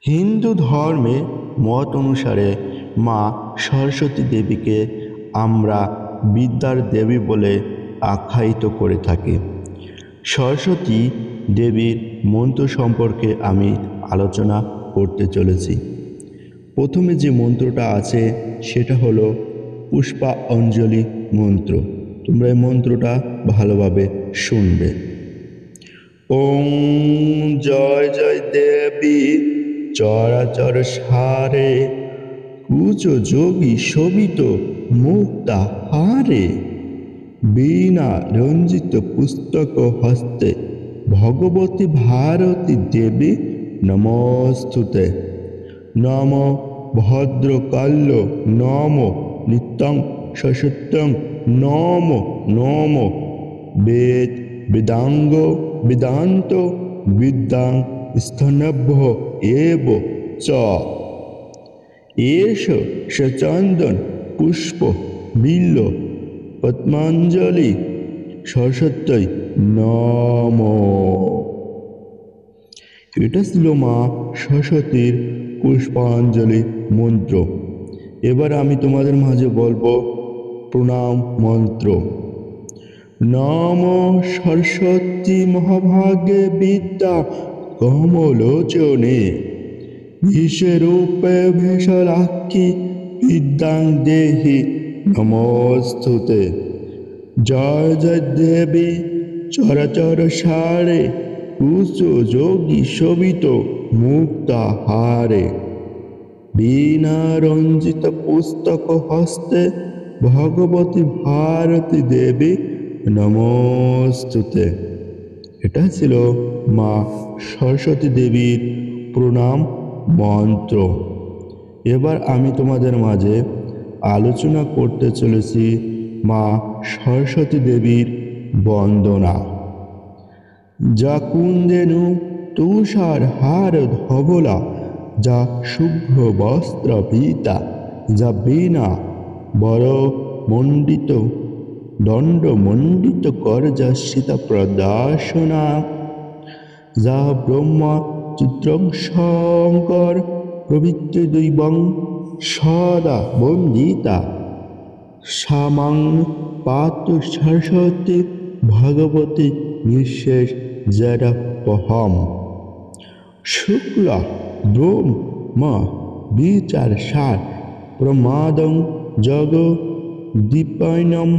হিন্দু ধর্মে মত অনুসারে মা সরস্বতী দেবীকে আমরা বিদ্যার দেবী বলে আখ্যায়িত করে থাকি। সরস্বতী দেবীর মন্ত্র সম্পর্কে আমি আলোচনা করতে চলেছি। প্রথমে যে মন্ত্রটা আছে সেটা হলো পুষ্পা অঞ্জলি মন্ত্র। তোমরা এই মন্ত্রটা ভালোভাবে শুনবে। ওং জয় জয় দেবী চরাচর সারে কুচ যোগী শোভিত মুক্তা হারে বীণা রঞ্জিত পুস্তক হস্তে ভগবতী ভারতী দেবী নমস্তুতে। নম ভদ্রকাল্য নম নিত্যং সসত্যং নম নম বেদ বেদাঙ্গ বেদান্ত বিদ্যাং স্তনভ্য এব চ। এষ সচন্দন পুষ্প বিল্ল পদ্মাঞ্জলি সরস্বতী নম। এটা ছিল মা সরস্বতীর পুষ্পাঞ্জলি মন্ত্র। এবার আমি তোমাদের মাঝে বলবো প্রণাম মন্ত্র। নম সরস্বতী মহাভাগে বিদ্যা কমলোচনে বিশ্বরূপে ভীষলাক্ষী বিদ্যাং দেহি নমস্তুতে। জয় জয় দেবী চরাচর সারে কুচ যোগী শোভিত মুক্তাহারে বীণা রঞ্জিত পুস্তক হস্তে ভগবতী ভারতী দেবী নমস্তুতে। এটা ছিল মা সরস্বতী দেবীর প্রণাম মন্ত্র। এবার আমি তোমাদের মাঝে আলোচনা করতে চলেছি মা সরস্বতী দেবীর বন্দনা। যা কুন্দেনু তুষার হার ধবলা যা শুভ্র বস্ত্র পীতা যা বীণা বড় মণ্ডিত দণ্ড মণ্ডিত কর যা সীতা প্রদাসনা যা ব্রহ্মা চিত্রং শঙ্কর প্রভৃতি দৈবং সদা বন্দিতা সামাং পাতু সরস্বতী ভগবতী নিঃশেষ জড়পহম। শুক্লা ব্রহ্ম বিচার সার প্রমাদং জগ দীপায়নম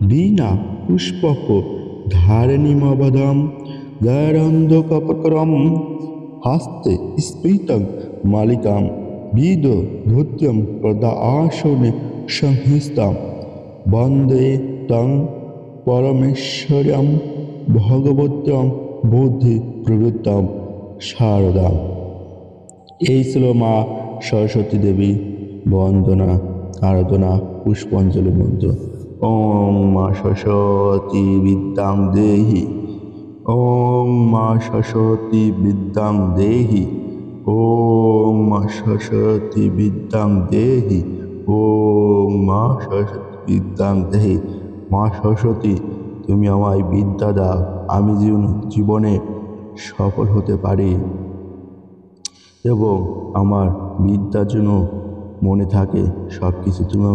বীণা পুষ্পক ধারণীমবধম গরন্ধকপকরম হস্তে স্ফীতং মালিকাম বিদ ধুত্যম প্রদাসনে সংহিস্তাম বন্দে তং পরমেশ্বরম ভগবতম বুদ্ধি প্রবৃত্তম শারদাম। এই ছিল মা সরস্বতী দেবী বন্দনা আরাধনা পুষ্পাঞ্জলি মন্ত্র। ওম মা সরস্বতী বিদ্যাং দেহি ওম মা সরস্বতী বিদ্যাং দেহি ওম মা সরস্বতী বিদ্যাং দেহি ওম মা সরস্বতী বিদ্যাং দেহি। মা সরস্বতী তুমি আমায় বিদ্যা দাও, আমি জীবনে সফল হতে পারি এবং আমার বিদ্যার জন্য মনে থাকে সব কিছু তুমি